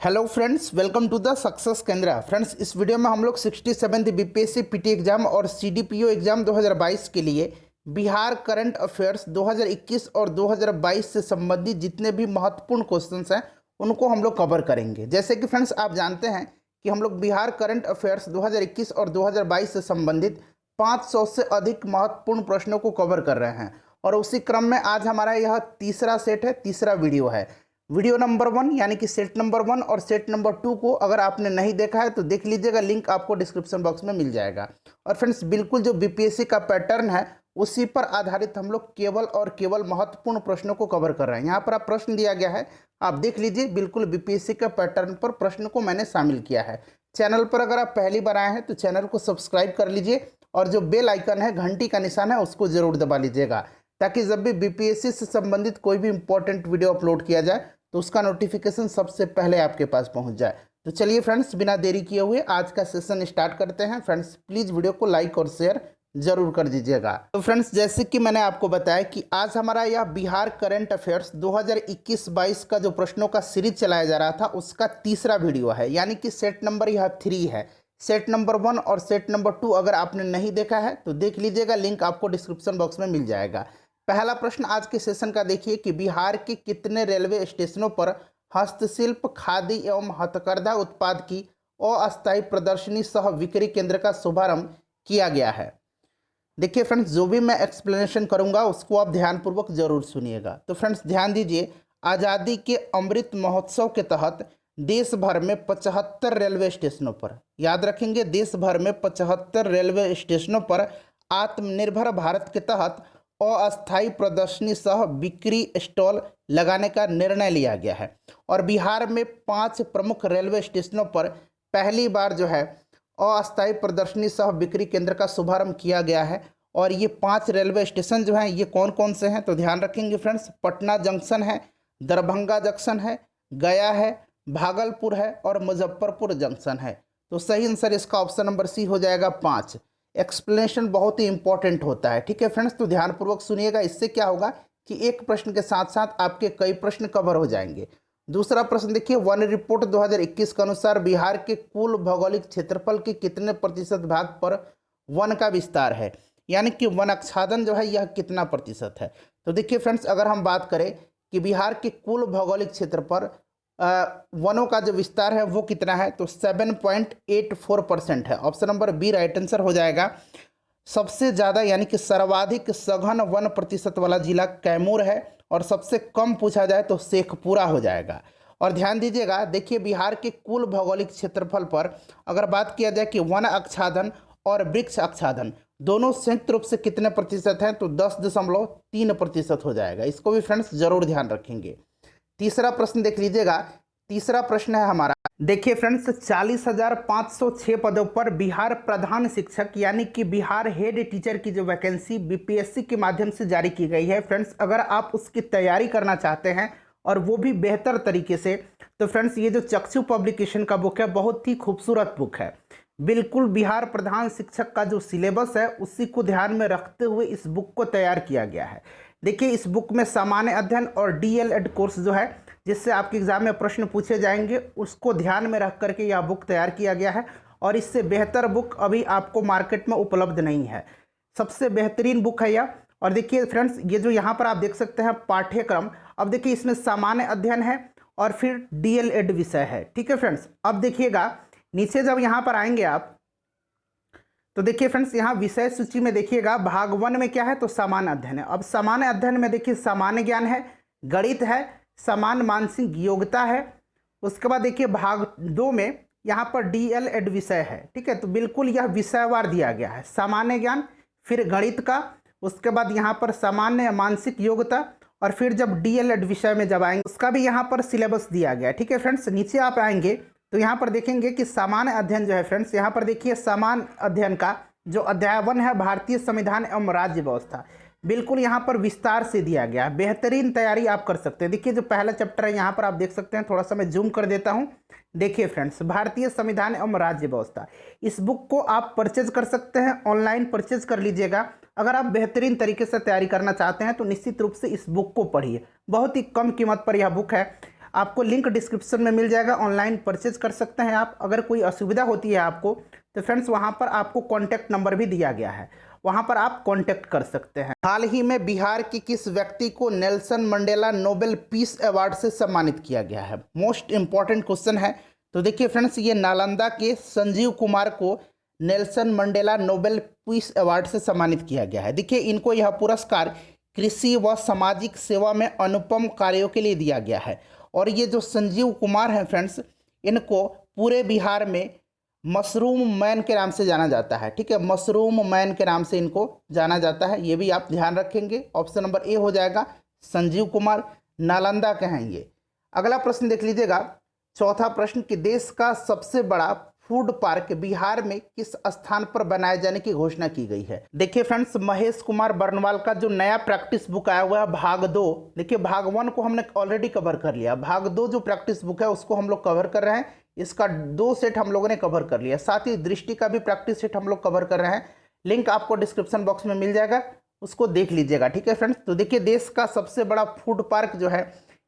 Hello friends, welcome to the success Kendra. Friends, इस video में हम लोग 67th बीपीएससी पीटी एग्जाम और सीडीपीओ एग्जाम 2022 के लिए बिहार करंट अफेयर्स 2021 और 2022 से संबंधित जितने भी महत्वपूर्ण क्वेश्चंस हैं उनको हम लोग कवर करेंगे। जैसे कि फ्रेंड्स आप जानते हैं कि हम लोग बिहार करंट अफेयर्स 2021 और 2022 से संबंधित 500 से अधिक महत्वपूर्ण प्रश्नों को कवर कर रहे हैं और उसी क्रम में आज हमारा यह तीसरा सेट है, तीसरा वीडियो है। वीडियो नंबर 1 यानी कि सेट नंबर 1 और सेट नंबर 2 को अगर आपने नहीं देखा है तो देख लीजिएगा, लिंक आपको डिस्क्रिप्शन बॉक्स में मिल जाएगा। और फ्रेंड्स, बिल्कुल जो बीपीएससी का पैटर्न है उसी पर आधारित हम लोग केवल और केवल महत्वपूर्ण प्रश्नों को कवर कर रहे हैं। यहाँ पर आप प्रश्न दिया गया है, आप देख लीजिए, बिल्कुल बीपीएससी का पैटर्न पर प्रश्न को मैंने शामिल किया है। चैनल पर अगर आप पहली बार आए हैं तो चैनल को सब्सक्राइब कर लीजिए और जो बेल आइकन है, घंटी का निशान है, उसको जरूर दबा लीजिएगा ताकि जब भी बीपीएससी से संबंधित कोई भी इंपॉर्टेंट वीडियो अपलोड किया जाए तो उसका नोटिफिकेशन सबसे पहले आपके पास पहुंच जाए। तो चलिए फ्रेंड्स, बिना देरी किए हुए आज का सेशन स्टार्ट करते हैं। फ्रेंड्स, प्लीज़ वीडियो को लाइक और शेयर जरूर कर दीजिएगा। तो फ्रेंड्स, जैसे कि मैंने आपको बताया कि आज हमारा यह बिहार करंट अफेयर्स 2021-22 का जो प्रश्नों का सीरीज चलाया जा रहा था उसका तीसरा वीडियो है, यानी कि सेट नंबर यह 3 है। सेट नंबर 1 और सेट नंबर 2 अगर आपने नहीं देखा है तो देख लीजिएगा, लिंक आपको डिस्क्रिप्शन बॉक्स में मिल जाएगा। पहला प्रश्न आज के सेशन का देखिए कि बिहार के कितने रेलवे स्टेशनों पर हस्तशिल्प, खादी एवं हथकरघा उत्पाद की अस्थायी प्रदर्शनी सह बिक्री केंद्र का शुभारंभ किया गया है। देखिए फ्रेंड्स, जो भी मैं एक्सप्लेनेशन करूंगा उसको आप ध्यानपूर्वक जरूर सुनिएगा। तो फ्रेंड्स ध्यान दीजिए, आज़ादी के अमृत महोत्सव के तहत देश भर में 75 रेलवे स्टेशनों पर, याद रखेंगे, देश भर में 75 रेलवे स्टेशनों पर आत्मनिर्भर भारत के तहत अस्थायी प्रदर्शनी सह बिक्री स्टॉल लगाने का निर्णय लिया गया है। और बिहार में 5 प्रमुख रेलवे स्टेशनों पर पहली बार जो है अस्थायी प्रदर्शनी सह बिक्री केंद्र का शुभारंभ किया गया है। और ये 5 रेलवे स्टेशन जो हैं ये कौन कौन से हैं तो ध्यान रखेंगे फ्रेंड्स, पटना जंक्शन है, दरभंगा जंक्शन है, गया है, भागलपुर है और मुजफ्फरपुर जंक्शन है। तो सही आंसर इसका ऑप्शन नंबर सी हो जाएगा 5। एक्सप्लेनेशन बहुत ही इंपॉर्टेंट होता है, ठीक है फ्रेंड्स, तो ध्यानपूर्वक सुनिएगा। इससे क्या होगा कि एक प्रश्न के साथ साथ आपके कई प्रश्न कवर हो जाएंगे। दूसरा प्रश्न देखिए, वन रिपोर्ट 2021 के अनुसार बिहार के कुल भौगोलिक क्षेत्रफल के कितने प्रतिशत भाग पर वन का विस्तार है, यानी कि वन आच्छादन जो है यह कितना प्रतिशत है। तो देखिए फ्रेंड्स, अगर हम बात करें कि बिहार के कुल भौगोलिक क्षेत्र पर वनों का जो विस्तार है वो कितना है तो 7.84% है। Option number B right answer हो जाएगा। सबसे ज़्यादा यानी कि सर्वाधिक सघन वन प्रतिशत वाला जिला कैमूर है और सबसे कम पूछा जाए तो शेखपुरा हो जाएगा। और ध्यान दीजिएगा, देखिए बिहार के कुल भौगोलिक क्षेत्रफल पर अगर बात किया जाए कि वन आच्छादन और वृक्ष आच्छादन दोनों संयुक्त रूप से कितने प्रतिशत हैं तो 10.3% हो जाएगा। इसको भी फ्रेंड्स जरूर ध्यान रखेंगे। तीसरा प्रश्न देख लीजिएगा, तीसरा प्रश्न है हमारा, देखिए फ्रेंड्स, 40,506 पदों पर बिहार प्रधान शिक्षक यानी कि बिहार हेड टीचर की जो वैकेंसी बीपीएससी के माध्यम से जारी की गई है। फ्रेंड्स, अगर आप उसकी तैयारी करना चाहते हैं और वो भी बेहतर तरीके से, तो फ्रेंड्स ये जो चक्षु पब्लिकेशन का बुक है बहुत ही खूबसूरत बुक है। बिल्कुल बिहार प्रधान शिक्षक का जो सिलेबस है उसी को ध्यान में रखते हुए इस बुक को तैयार किया गया है। देखिए, इस बुक में सामान्य अध्ययन और डीएलएड कोर्स जो है जिससे आपके एग्जाम में प्रश्न पूछे जाएंगे उसको ध्यान में रख करके यह बुक तैयार किया गया है। और इससे बेहतर बुक अभी आपको मार्केट में उपलब्ध नहीं है, सबसे बेहतरीन बुक है यह। और देखिए फ्रेंड्स, ये जो यहाँ पर आप देख सकते हैं पाठ्यक्रम, अब देखिए इसमें सामान्य अध्ययन है और फिर डीएलएड विषय है, ठीक है फ्रेंड्स। अब देखिएगा नीचे जब यहाँ पर आएंगे आप तो देखिए फ्रेंड्स, यहाँ विषय सूची में देखिएगा भाग 1 में क्या है तो सामान्य अध्ययन है। अब सामान्य अध्ययन में देखिए सामान्य ज्ञान है, गणित है, समान मानसिक योग्यता है। उसके बाद देखिए भाग 2 में यहाँ पर डीएलएड विषय है, ठीक है। तो बिल्कुल यह विषयवार दिया गया है, सामान्य ज्ञान, फिर गणित का, उसके बाद यहाँ पर सामान्य मानसिक योग्यता और फिर जब डीएलएड विषय में जब आएंगे उसका भी यहाँ पर सिलेबस दिया गया है, ठीक है फ्रेंड्स। नीचे आप आएंगे तो यहाँ पर देखेंगे कि सामान्य अध्ययन जो है फ्रेंड्स, यहाँ पर देखिए सामान्य अध्ययन का जो अध्याय 1 है भारतीय संविधान एवं राज्य व्यवस्था, बिल्कुल यहाँ पर विस्तार से दिया गया है, बेहतरीन तैयारी आप कर सकते हैं। देखिए जो पहला चैप्टर है यहाँ पर आप देख सकते हैं, थोड़ा सा मैं जूम कर देता हूँ। देखिए फ्रेंड्स, भारतीय संविधान एवं राज्य व्यवस्था, इस बुक को आप परचेज कर सकते हैं, ऑनलाइन परचेज कर लीजिएगा। अगर आप बेहतरीन तरीके से तैयारी करना चाहते हैं तो निश्चित रूप से इस बुक को पढ़िए, बहुत ही कम कीमत पर यह बुक है। आपको लिंक डिस्क्रिप्शन में मिल जाएगा, ऑनलाइन परचेज कर सकते हैं आप। अगर कोई असुविधा होती है आपको तो फ्रेंड्स वहाँ पर आपको कॉन्टैक्ट नंबर भी दिया गया है, वहाँ पर आप कॉन्टैक्ट कर सकते हैं। हाल ही में बिहार की किस व्यक्ति को Nelson Mandela Nobel peace award से सम्मानित किया गया है? मोस्ट इंपॉर्टेंट क्वेश्चन है। तो देखिए फ्रेंड्स, ये नालंदा के संजीव कुमार को Nelson Mandela Nobel peace award से सम्मानित किया गया है। देखिए, इनको यह पुरस्कार कृषि व सामाजिक सेवा में अनुपम कार्यों के लिए दिया गया है। और ये जो संजीव कुमार हैं फ्रेंड्स, इनको पूरे बिहार में मशरूम मैन के नाम से जाना जाता है। ठीक है, मशरूम मैन के नाम से इनको जाना जाता है, ये भी आप ध्यान रखेंगे। ऑप्शन नंबर ए हो जाएगा, संजीव कुमार, नालंदा के हैं ये। अगला प्रश्न देख लीजिएगा, चौथा प्रश्न कि देश का सबसे बड़ा फूड पार्क बिहार में किस स्थान पर बनाए जाने की घोषणा की गई है? देखिए फ्रेंड्स, महेश कुमार बर्नवाल का जो नया प्रैक्टिस बुक आया हुआ है भाग 2, देखिए भाग 1 को हमने ऑलरेडी कवर कर लिया, भाग 2 जो प्रैक्टिस बुक है उसको हम लोग कवर कर रहे हैं। इसका 2 सेट हम लोगों ने कवर कर लिया, साथ ही दृष्टि का भी प्रैक्टिस सेट हम लोग कवर कर रहे हैं। लिंक आपको डिस्क्रिप्शन बॉक्स में मिल जाएगा, उसको देख लीजिएगा। ठीक है फ्रेंड्स, तो देखिए देश का सबसे बड़ा फूड पार्क जो है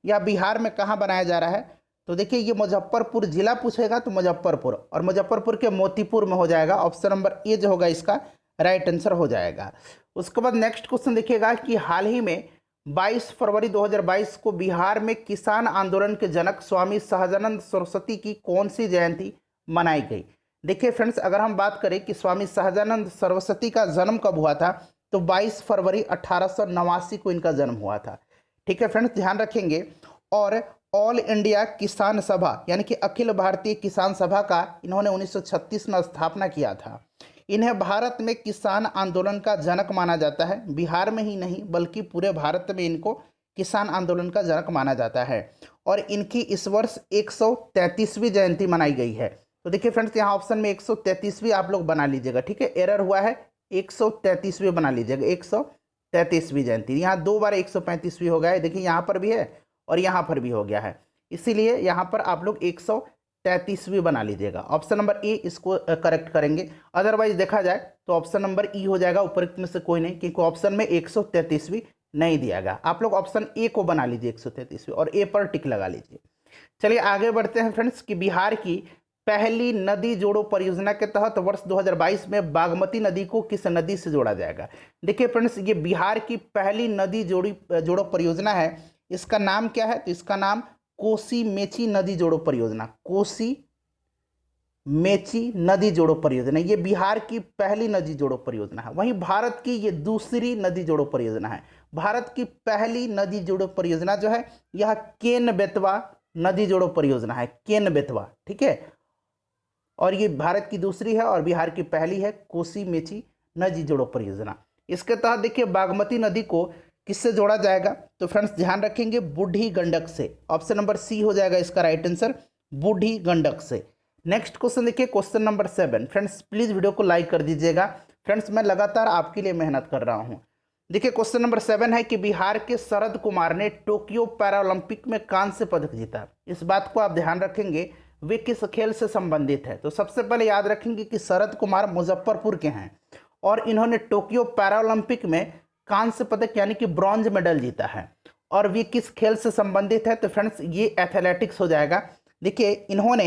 यह बिहार में कहाँ बनाया जा रहा है? तो देखिए ये मुजफ्फरपुर जिला पूछेगा तो मुजफ्फरपुर, और मुजफ्फरपुर के मोतीपुर में हो जाएगा। ऑप्शन नंबर ए जो होगा इसका राइट आंसर हो जाएगा। उसके बाद नेक्स्ट क्वेश्चन देखिएगा कि हाल ही में 22 फरवरी 2022 को बिहार में किसान आंदोलन के जनक स्वामी सहजानंद सरस्वती की कौन सी जयंती मनाई गई? देखिए फ्रेंड्स, अगर हम बात करें कि स्वामी सहजानंद सरस्वती का जन्म कब हुआ था, तो 22 फरवरी 1889 को इनका जन्म हुआ था। ठीक है फ्रेंड्स, ध्यान रखेंगे। और ऑल इंडिया किसान सभा यानी कि अखिल भारतीय किसान सभा का इन्होंने 1936 में स्थापना किया था। इन्हें भारत में किसान आंदोलन का जनक माना जाता है। बिहार में ही नहीं बल्कि पूरे भारत में इनको किसान आंदोलन का जनक माना जाता है। और इनकी इस वर्ष 133वीं जयंती मनाई गई है। तो देखिए फ्रेंड्स, यहाँ ऑप्शन में 133वीं आप लोग बना लीजिएगा। ठीक है, एरर हुआ है, 133वीं बना लीजिएगा, 133वीं जयंती। यहाँ 2 बार 135वीं हो गया है, देखिए यहाँ पर भी है और यहाँ पर भी हो गया है, इसीलिए यहाँ पर आप लोग 133वीं बना लीजिएगा। ऑप्शन नंबर ए इसको करेक्ट करेंगे। अदरवाइज देखा जाए तो ऑप्शन नंबर ई हो जाएगा, उपरोक्त में से कोई नहीं, क्योंकि ऑप्शन में 133वीं नहीं दिया गया। आप लोग ऑप्शन ए को बना लीजिए 133वीं, और ए पर टिक लगा लीजिए। चलिए आगे बढ़ते हैं फ्रेंड्स कि बिहार की पहली नदी जोड़ो परियोजना के तहत वर्ष 2022 में बागमती नदी को किस नदी से जोड़ा जाएगा? देखिए फ्रेंड्स, ये बिहार की पहली नदी जोड़ो परियोजना है। इसका नाम क्या है? तो इसका नाम कोसी मेची नदी जोड़ो परियोजना, कोसी मेची नदी जोड़ो परियोजना। ये बिहार की पहली नदी जोड़ो परियोजना है। वहीं भारत की ये दूसरी नदी जोड़ो परियोजना है। भारत की पहली नदी जोड़ो परियोजना जो है यह केन बेतवा नदी जोड़ो परियोजना है, केन बेतवा। ठीक है, और ये भारत की दूसरी है और बिहार की पहली है कोसी मेची नदी जोड़ो परियोजना। इसके तहत देखिए बागमती नदी को किससे जोड़ा जाएगा? तो फ्रेंड्स ध्यान रखेंगे, बूढ़ी गंडक से। ऑप्शन नंबर सी हो जाएगा इसका राइट आंसर, बूढ़ी गंडक से। नेक्स्ट क्वेश्चन देखिए, question number 7। Friends please video को लाइक कर दीजिएगा। फ्रेंड्स मैं लगातार आपके लिए मेहनत कर रहा हूं। देखिए क्वेश्चन नंबर 7 है कि बिहार के शरद कुमार ने टोक्यो पैरालंपिक में कांस्य पदक जीता। इस बात को आप ध्यान रखेंगे, वे किस खेल से संबंधित है? तो सबसे पहले याद रखेंगे कि शरद कुमार मुजफ्फरपुर के हैं और इन्होंने टोक्यो पैरालंपिक में कांस्य पदक यानी कि ब्रॉन्ज मेडल जीता है। और वे किस खेल से संबंधित है? तो फ्रेंड्स ये एथलेटिक्स हो जाएगा। देखिए इन्होंने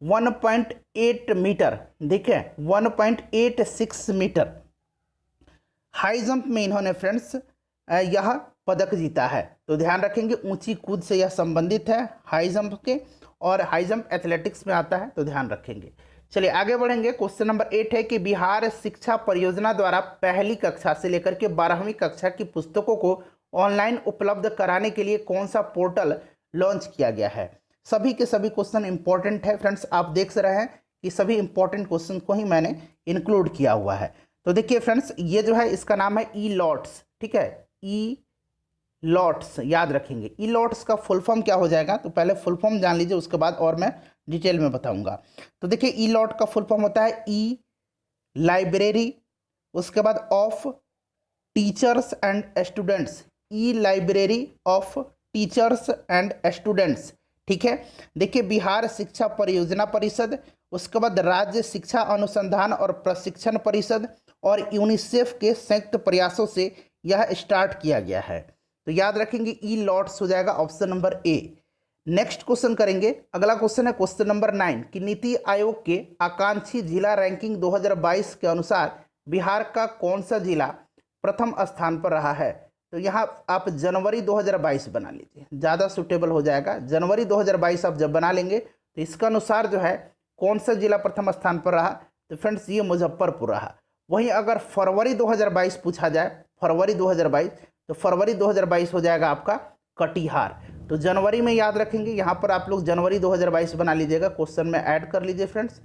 1.8 मीटर, देखिए 1.86 मीटर हाई जंप में इन्होंने फ्रेंड्स यह पदक जीता है। तो ध्यान रखेंगे ऊंची कूद से यह संबंधित है, हाई जंप के, और हाई जंप एथलेटिक्स में आता है, तो ध्यान रखेंगे। चलिए आगे बढ़ेंगे। क्वेश्चन नंबर 8 है कि बिहार शिक्षा परियोजना द्वारा पहली कक्षा से लेकर के 12वीं कक्षा की पुस्तकों को ऑनलाइन उपलब्ध कराने के लिए कौन सा पोर्टल लॉन्च किया गया है? सभी के सभी क्वेश्चन इंपॉर्टेंट है फ्रेंड्स, आप देख रहे हैं कि सभी इंपॉर्टेंट क्वेश्चन को ही मैंने इंक्लूड किया हुआ है। तो देखिए फ्रेंड्स ये जो है इसका नाम है ई लॉट्स। ठीक है, ई लॉट्स याद रखेंगे। ई लॉट्स का फुल फॉर्म क्या हो जाएगा? तो पहले फुल फॉर्म जान लीजिए, उसके बाद और मैं डिटेल में बताऊंगा। तो देखिए ई लॉट का फुल फॉर्म होता है ई लाइब्रेरी, उसके बाद of teachers and students, E library of teachers and students. ठीक है, देखिए बिहार शिक्षा परियोजना परिषद, उसके बाद राज्य शिक्षा अनुसंधान और प्रशिक्षण परिषद और यूनिसेफ के संयुक्त प्रयासों से यह स्टार्ट किया गया है। तो याद रखेंगे ई लॉट्स हो जाएगा option number A. Next question करेंगे। अगला क्वेश्चन है क्वेश्चन नंबर 9 कि नीति आयोग के आकांक्षी जिला रैंकिंग 2022 के अनुसार बिहार का कौन सा जिला प्रथम स्थान पर रहा है। तो यहाँ आप जनवरी 2022 बना लीजिए, ज़्यादा सूटेबल हो जाएगा। जनवरी 2022 आप जब बना लेंगे तो इसका अनुसार जो है कौन सा जिला प्रथम स्थान पर रहा, तो फ्रेंड्स ये मुजफ्फरपुर रहा। वहीं अगर फरवरी 2022 पूछा जाए, फरवरी 2022, तो फरवरी 2022 हो जाएगा आपका कटिहार। तो जनवरी में याद रखेंगे, यहाँ पर आप लोग जनवरी 2022 बना लीजिएगा, क्वेश्चन में ऐड कर लीजिए फ्रेंड्स।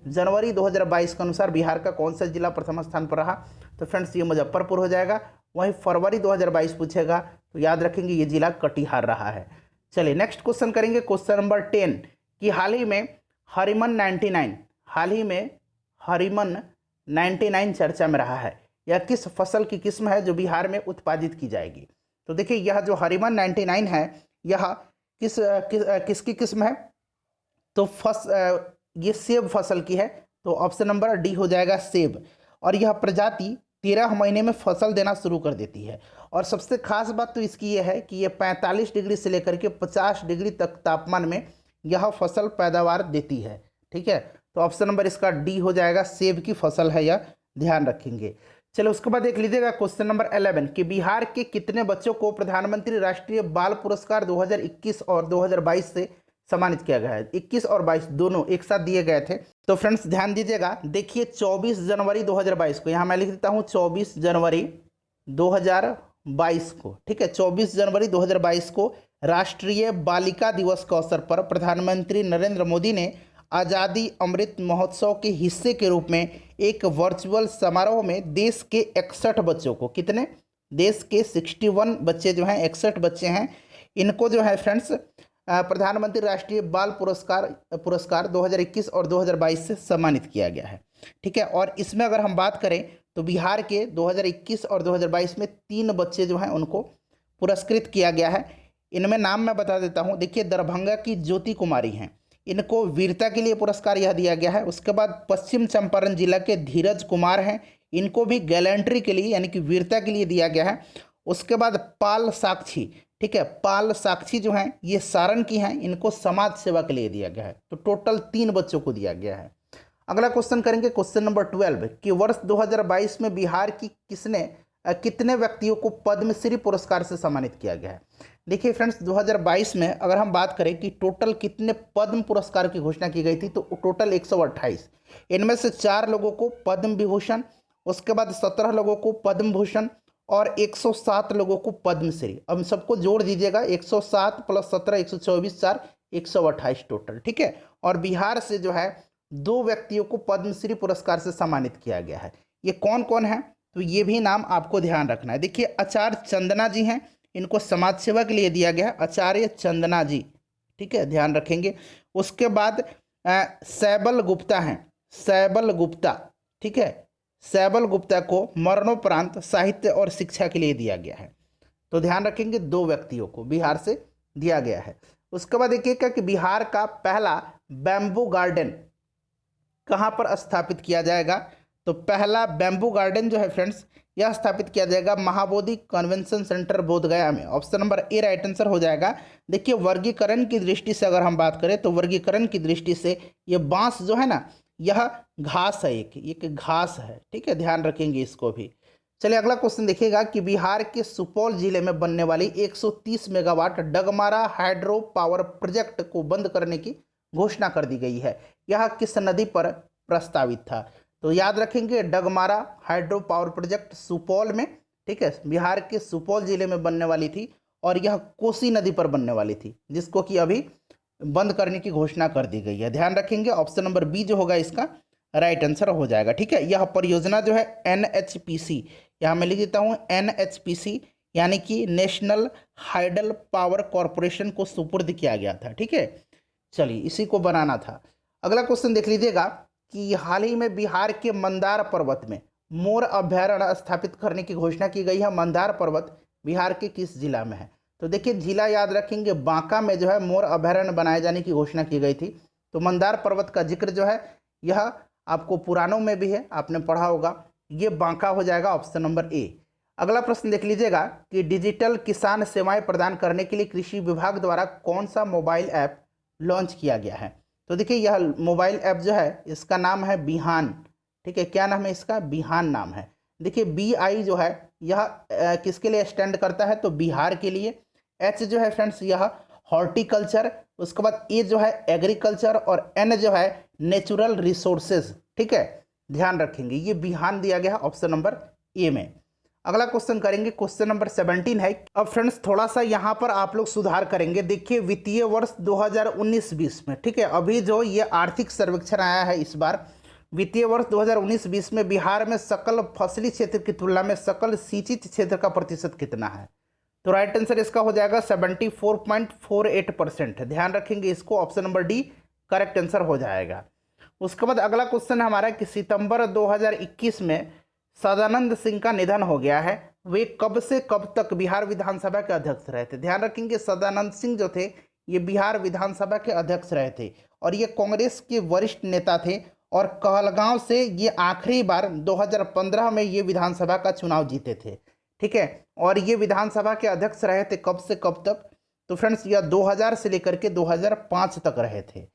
जनवरी 2022 के अनुसार बिहार का कौन सा जिला प्रथम स्थान पर रहा, तो फ्रेंड्स ये मुजफ्फरपुर हो जाएगा। वहीं फरवरी 2022 पूछेगा तो याद रखेंगे ये जिला कटिहार रहा है। चलिए नेक्स्ट क्वेश्चन करेंगे, क्वेश्चन नंबर 10 कि हाल ही में हरिमन 99 चर्चा में रहा है। यह किस फसल की किस्म है जो बिहार में उत्पादित की जाएगी। तो देखिए यह जो हरिमन 99 है यह किसकी किस्म है, तो ये सेब फसल की है। तो ऑप्शन नंबर डी हो जाएगा सेब। और यह प्रजाति 13 महीने में फसल देना शुरू कर देती है। और सबसे खास बात तो इसकी यह है कि यह 45 डिग्री से लेकर के 50 डिग्री तक तापमान में यह फसल पैदावार देती है। ठीक है, तो ऑप्शन नंबर इसका डी हो जाएगा, सेब की फसल है यह, ध्यान रखेंगे। चलो उसके बाद देख लीजिएगा क्वेश्चन नंबर 11 कि बिहार के कितने बच्चों को प्रधानमंत्री राष्ट्रीय बाल पुरस्कार 2021 और 2022 से सम्मानित किया गया है। 21 और 22 दोनों एक साथ दिए गए थे। तो फ्रेंड्स ध्यान दीजिएगा, देखिए 24 जनवरी 2022 को, यहाँ मैं लिख देता हूँ 24 जनवरी 2022 को, ठीक है, 24 जनवरी 2022 को राष्ट्रीय बालिका दिवस के अवसर पर प्रधानमंत्री नरेंद्र मोदी ने आज़ादी अमृत महोत्सव के हिस्से के रूप में एक वर्चुअल समारोह में देश के 61 बच्चों को, कितने, देश के 61 बच्चे जो हैं, 61 बच्चे हैं, इनको जो है फ्रेंड्स प्रधानमंत्री राष्ट्रीय बाल पुरस्कार 2021 और 2022 से सम्मानित किया गया है। ठीक है, और इसमें अगर हम बात करें तो बिहार के 2021 और 2022 में 3 बच्चे जो हैं उनको पुरस्कृत किया गया है। इनमें नाम मैं बता देता हूँ। देखिए दरभंगा की ज्योति कुमारी हैं, इनको वीरता के लिए पुरस्कार यह दिया गया है। उसके बाद पश्चिम चंपारण जिला के धीरज कुमार हैं, इनको भी गैलेंट्री के लिए यानी कि वीरता के लिए दिया गया है। उसके बाद पाल साक्षी, ठीक है, पाल साक्षी जो हैं ये सारण की हैं, इनको समाज सेवा के लिए दिया गया है। तो टोटल 3 बच्चों को दिया गया है। अगला क्वेश्चन करेंगे क्वेश्चन नंबर 12 कि वर्ष 2022 में बिहार की कितने व्यक्तियों को पद्मश्री पुरस्कार से सम्मानित किया गया है। देखिए फ्रेंड्स 2022 में अगर हम बात करें कि टोटल कितने पद्म पुरस्कार की घोषणा की गई थी, तो टोटल 128। इनमें से 4 लोगों को पद्म विभूषण, उसके बाद 17 लोगों को पद्म भूषण और 107 लोगों को पद्मश्री। अब सबको जोड़ दीजिएगा, 107 + 17 124, 4 128 टोटल। ठीक है, और बिहार से जो है 2 व्यक्तियों को पद्मश्री पुरस्कार से सम्मानित किया गया है। ये कौन कौन है, तो ये भी नाम आपको ध्यान रखना है। देखिए आचार्य चंदना जी हैं, इनको समाज सेवा के लिए दिया गया है, आचार्य चंदना जी, ठीक है, ध्यान रखेंगे। उसके बाद सैबल गुप्ता हैं, सैबल गुप्ता, ठीक है, सैबल गुप्ता को मरणोपरांत साहित्य और शिक्षा के लिए दिया गया है। तो ध्यान रखेंगे 2 व्यक्तियों को बिहार से दिया गया है। उसके बाद देखिएगा कि बिहार का पहला बैम्बू गार्डन कहाँ पर स्थापित किया जाएगा। तो पहला बैम्बू गार्डन जो है फ्रेंड्स यह स्थापित किया जाएगा महाबोधि कन्वेंशन सेंटर बोधगया में। Option number A right answer हो जाएगा। देखिए वर्गीकरण की दृष्टि से अगर हम बात करें तो वर्गीकरण की दृष्टि से ये बांस जो है ना, यह घास है, एक घास है। ठीक है, ध्यान रखेंगे इसको भी। चलिए अगला क्वेश्चन देखिएगा कि बिहार के सुपौल जिले में बनने वाली 130 megawatt Dagmara hydro power project को बंद करने की घोषणा कर दी गई है। यह किस नदी पर प्रस्तावित था। तो याद रखेंगे Dagmara hydro power project Supaul में, ठीक है, बिहार के सुपौल जिले में बनने वाली थी और यह कोसी नदी पर बनने वाली थी, जिसको कि अभी बंद करने की घोषणा कर दी गई है। ध्यान रखेंगे ऑप्शन नंबर बी जो होगा इसका राइट आंसर हो जाएगा। ठीक है, यह परियोजना जो है NHPC, यहाँ मैं लिख देता हूँ NHPC यानी कि नेशनल हाइडल पावर कॉरपोरेशन को सुपुर्द किया गया था। ठीक है, चलिए इसी को बनाना था। अगला क्वेश्चन देख लीजिएगा कि हाल ही में बिहार के मंदार पर्वत में मोर अभ्यारण्य स्थापित करने की घोषणा की गई है। मंदार पर्वत बिहार के किस जिला में है। तो देखिए जिला याद रखेंगे, बांका में जो है मोर अभ्यारण्य बनाए जाने की घोषणा की गई थी। तो मंदार पर्वत का जिक्र जो है यह आपको पुराणों में भी है, आपने पढ़ा होगा, ये बांका हो जाएगा, ऑप्शन नंबर ए। अगला प्रश्न देख लीजिएगा कि डिजिटल किसान सेवाएं प्रदान करने के लिए कृषि विभाग द्वारा कौन सा मोबाइल ऐप लॉन्च किया गया है। तो देखिए यह मोबाइल ऐप जो है इसका नाम है बिहान। ठीक है, क्या नाम है इसका? बिहान नाम है। देखिए BI जो है यह किसके लिए स्टैंड करता है? तो बिहार के लिए। H जो है फ्रेंड्स यह हॉर्टिकल्चर, उसके बाद A जो है एग्रीकल्चर और N जो है नेचुरल रिसोर्सेज। ठीक है, ध्यान रखेंगे ये बिहान दिया गया है ऑप्शन नंबर A में। अगला क्वेश्चन करेंगे, क्वेश्चन नंबर 17 है। अब फ्रेंड्स थोड़ा सा यहाँ पर आप लोग सुधार करेंगे। देखिए वित्तीय वर्ष 2019-20 में, ठीक है, अभी जो ये आर्थिक सर्वेक्षण आया है इस बार वित्तीय वर्ष 2019-20 में बिहार में सकल फसली क्षेत्र की तुलना में सकल सिंचित क्षेत्र का प्रतिशत कितना है? तो राइट आंसर इसका हो जाएगा 74.48%। ध्यान रखेंगे इसको, option number D correct answer हो जाएगा। उसके बाद अगला क्वेश्चन हमारा कि सितंबर 2021 में सदानंद सिंह का निधन हो गया है। वे कब से कब तक बिहार विधानसभा के अध्यक्ष रहे थे? ध्यान रखेंगे सदानंद सिंह जो थे ये बिहार विधानसभा के अध्यक्ष रहे थे और ये कांग्रेस के वरिष्ठ नेता थे और कहलगांव से ये आखिरी बार 2015 में ये विधानसभा का चुनाव जीते थे। ठीक है, और ये विधानसभा के अध्यक्ष रहे थे कब से कब तक? तो फ्रेंड्स यह 2000 से लेकर के 2005 तक रहे थे।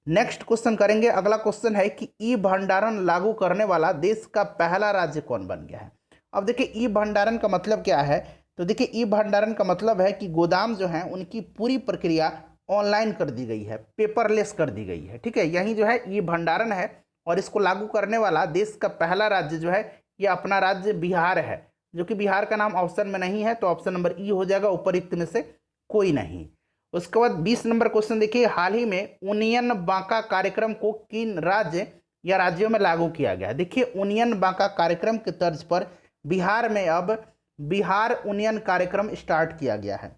नेक्स्ट क्वेश्चन करेंगे। अगला क्वेश्चन है कि ई भंडारण लागू करने वाला देश का पहला राज्य कौन बन गया है? अब देखिए ई भंडारण का मतलब क्या है? तो देखिए ई भंडारण का मतलब है कि गोदाम जो है उनकी पूरी प्रक्रिया ऑनलाइन कर दी गई है, पेपरलेस कर दी गई है। ठीक है, यही जो है ई भंडारण है और इसको लागू करने वाला देश का पहला राज्य जो है ये अपना राज्य बिहार है, जो कि बिहार का नाम ऑप्शन में नहीं है, तो ऑप्शन नंबर ई हो जाएगा, उपरोक्त में से कोई नहीं। उसके बाद 20 नंबर क्वेश्चन देखिए, हाल ही में उनियन बांका कार्यक्रम को किन राज्य या राज्यों में लागू किया गया? देखिए उनियन बांका कार्यक्रम के तर्ज पर बिहार में अब बिहार उनियन कार्यक्रम स्टार्ट किया गया है।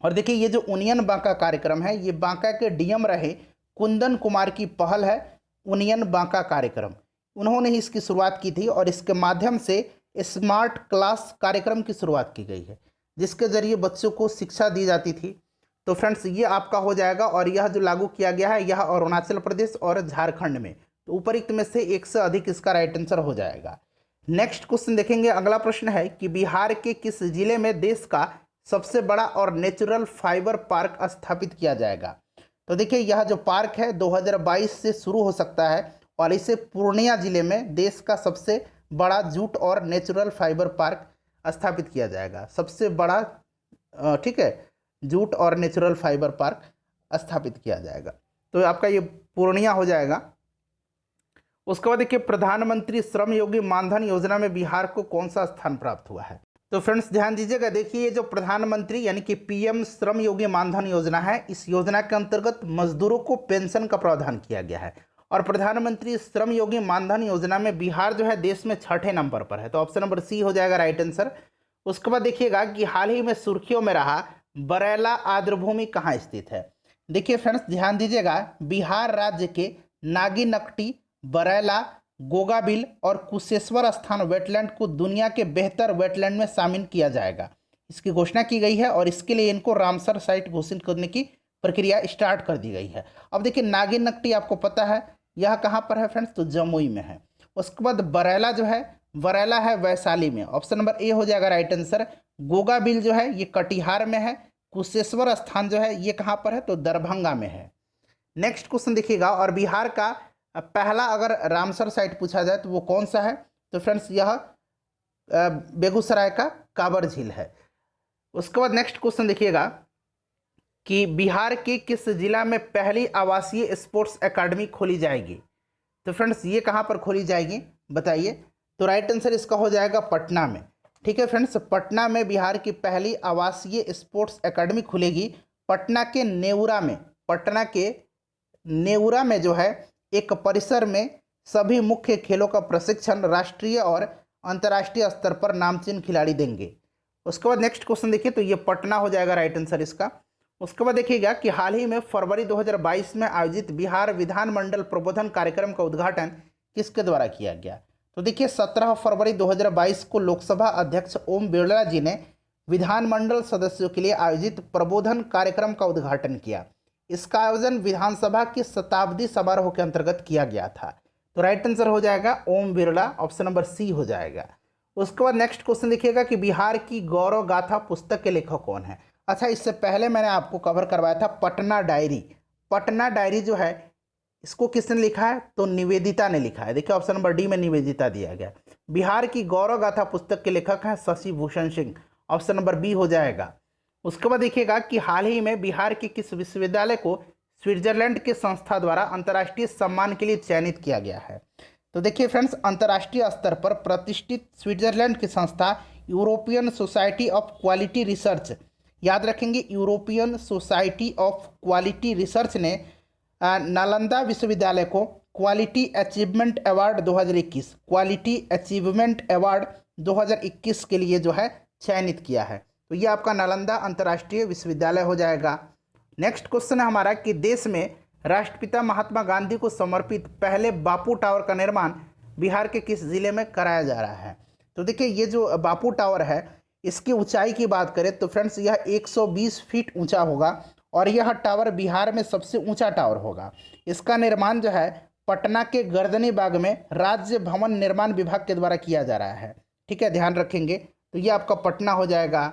और देखिए ये जो उनियन बांका कार्यक्रम है ये बांका के डीएम रहे कुंदन कुमार की पहल है। उनियन बांका कार्यक्रम उन्होंने ही इसकी शुरुआत की थी और इसके माध्यम से स्मार्ट क्लास कार्यक्रम की शुरुआत की गई है, जिसके जरिए बच्चों को शिक्षा दी जाती थी। तो फ्रेंड्स ये आपका हो जाएगा और यह जो लागू किया गया है यह अरुणाचल प्रदेश और झारखंड में, तो उपरोक्त में से एक से अधिक इसका राइट आंसर हो जाएगा। नेक्स्ट क्वेश्चन देखेंगे। अगला प्रश्न है कि बिहार के किस जिले में देश का सबसे बड़ा और नेचुरल फाइबर पार्क स्थापित किया जाएगा? तो देखिए यह जो पार्क है 2022 से शुरू हो सकता है और इसे पूर्णिया जिले में देश का सबसे बड़ा जूट और नेचुरल फाइबर पार्क स्थापित किया जाएगा। सबसे बड़ा ठीक है जूट और नेचुरल फाइबर पार्क स्थापित किया जाएगा, तो आपका ये पूर्णिया हो जाएगा। उसके बाद देखिए प्रधानमंत्री श्रम योगी मानधन योजना में बिहार को कौन सा स्थान प्राप्त हुआ है? तो फ्रेंड्स ध्यान दीजिएगा, देखिए ये जो प्रधानमंत्री यानी कि PM श्रम योगी मानधन योजना है, इस योजना के अंतर्गत मजदूरों को पेंशन का प्रावधान किया गया है और प्रधानमंत्री श्रम योगी मानधन योजना में बिहार जो है देश में 6ठे नंबर पर है, तो ऑप्शन नंबर सी हो जाएगा राइट आंसर। उसके बाद देखिएगा कि हाल ही में सुर्खियों में रहा बरैला आर्द्रभूमि कहाँ स्थित है? देखिए फ्रेंड्स ध्यान दीजिएगा, बिहार राज्य के नागीनकटी, बरैला, गोगाबिल और कुशेश्वर स्थान वेटलैंड को दुनिया के बेहतर वेटलैंड में शामिल किया जाएगा, इसकी घोषणा की गई है और इसके लिए इनको रामसर साइट घोषित करने की प्रक्रिया स्टार्ट कर दी गई है। अब देखिए नागीनकटी आपको पता है यह कहाँ पर है फ्रेंड्स? तो जमुई में है। उसके बाद बरैला जो है, बरैला है वैशाली में, ऑप्शन नंबर ए हो जाएगा राइट आंसर। गोगाबिल जो है ये कटिहार में है। कुशेश्वर स्थान जो है ये कहाँ पर है? तो दरभंगा में है। नेक्स्ट क्वेश्चन देखिएगा, और बिहार का पहला अगर रामसर साइट पूछा जाए तो वो कौन सा है? तो फ्रेंड्स यह बेगूसराय का काबर झील है। उसके बाद नेक्स्ट क्वेश्चन देखिएगा कि बिहार के किस जिला में पहली आवासीय स्पोर्ट्स एकेडमी खोली जाएगी? तो फ्रेंड्स ये कहाँ पर खोली जाएगी बताइए? तो राइट आंसर इसका हो जाएगा पटना में। ठीक है फ्रेंड्स, पटना में बिहार की पहली आवासीय स्पोर्ट्स एकेडमी खुलेगी। पटना के नेउरा में, पटना के नेउरा में जो है एक परिसर में सभी मुख्य खेलों का प्रशिक्षण राष्ट्रीय और अंतर्राष्ट्रीय स्तर पर नामचीन खिलाड़ी देंगे। उसके बाद नेक्स्ट क्वेश्चन देखिए, तो ये पटना हो जाएगा राइट आंसर इसका। उसके बाद देखिएगा कि हाल ही में फरवरी 2022 में आयोजित बिहार विधानमंडल प्रबोधन कार्यक्रम का उद्घाटन किसके द्वारा किया गया? तो देखिए 17 फरवरी 2022 को लोकसभा अध्यक्ष ओम बिरला जी ने विधानमंडल सदस्यों के लिए आयोजित प्रबोधन कार्यक्रम का उद्घाटन किया। इसका आयोजन विधानसभा के शताब्दी समारोह के अंतर्गत किया गया था, तो राइट आंसर हो जाएगा Om Birla, option number C हो जाएगा। उसके बाद नेक्स्ट क्वेश्चन देखिएगा कि बिहार की गौरव गाथा पुस्तक के लेखक कौन है। अच्छा, इससे पहले मैंने आपको कवर करवाया था पटना डायरी। पटना डायरी जो है इसको किसने लिखा है, तो निवेदिता ने लिखा है। देखिए ऑप्शन नंबर डी में निवेदिता दिया गया। बिहार की गौरव गाथा पुस्तक के लेखक हैं Shashi Bhushan Singh, option number B हो जाएगा। उसके बाद देखिएगा कि हाल ही में बिहार के किस विश्वविद्यालय को स्विट्जरलैंड के संस्था द्वारा अंतर्राष्ट्रीय सम्मान के लिए चयनित किया गया है। तो देखिए फ्रेंड्स, अंतर्राष्ट्रीय स्तर पर प्रतिष्ठित स्विट्जरलैंड की संस्था European society of quality research, याद रखेंगे European society of quality research ने नालंदा विश्वविद्यालय को quality achievement award 2021 quality achievement award 2021 के लिए जो है चयनित किया है। तो ये आपका नालंदा अंतर्राष्ट्रीय विश्वविद्यालय हो जाएगा। नेक्स्ट क्वेश्चन है हमारा कि देश में राष्ट्रपिता महात्मा गांधी को समर्पित पहले बापू टावर का निर्माण बिहार के किस जिले में कराया जा रहा है। तो देखिए ये जो बापू टावर है इसकी ऊंचाई की बात करें तो फ्रेंड्स यह 120 फीट ऊंचा होगा और यह टावर बिहार में सबसे ऊंचा टावर होगा। इसका निर्माण जो है पटना के गर्दनी बाग में राज्य भवन निर्माण विभाग के द्वारा किया जा रहा है। ठीक है, ध्यान रखेंगे। तो ये आपका पटना हो जाएगा।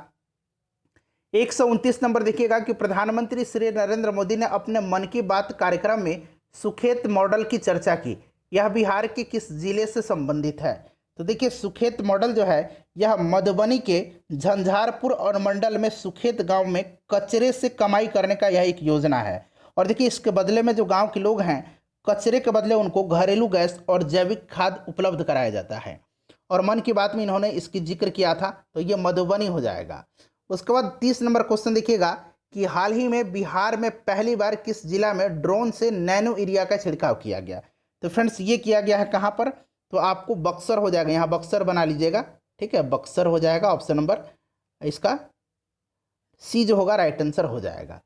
129 नंबर देखिएगा कि प्रधानमंत्री श्री नरेंद्र मोदी ने अपने मन की बात कार्यक्रम में सुखेत मॉडल की चर्चा की। यह बिहार के किस जिले से संबंधित है। तो देखिए सुखेत मॉडल जो है यह मधुबनी के झंझारपुर और मंडल में सुखेत गांव में कचरे से कमाई करने का यह एक योजना है। और देखिए इसके बदले में जो गांव के लोग हैं कचरे के बदले उनको घरेलू गैस और जैविक खाद उपलब्ध कराया जाता है। और मन की बात में इन्होंने इसकी जिक्र किया था, तो ये मधुबनी हो जाएगा। उसके बाद 30 नंबर क्वेश्चन देखिएगा कि हाल ही में बिहार में पहली बार किस जिला में ड्रोन से नैनो यूरिया का छिड़काव किया गया। तो फ्रेंड्स ये किया गया है कहाँ पर, तो आपको बक्सर हो जाएगा। यहाँ बक्सर बना लीजिएगा। ठीक है, बक्सर हो जाएगा। ऑप्शन नंबर इसका सी जो होगा राइट आंसर हो जाएगा।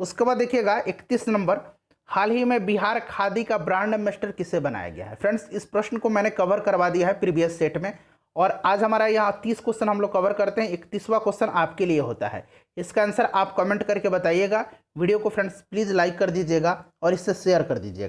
उसके बाद देखिएगा 31 नंबर, हाल ही में बिहार खादी का ब्रांड एम्बेसडर किसे बनाया गया है। फ्रेंड्स इस प्रश्न को मैंने कवर करवा दिया है प्रीवियस सेट में और आज हमारा यहाँ 30 क्वेश्चन हम लोग कवर करते हैं। 31वां क्वेश्चन आपके लिए होता है। इसका आंसर आप कमेंट करके बताइएगा। वीडियो को फ्रेंड्स प्लीज़ लाइक कर दीजिएगा और इससे शेयर कर दीजिएगा।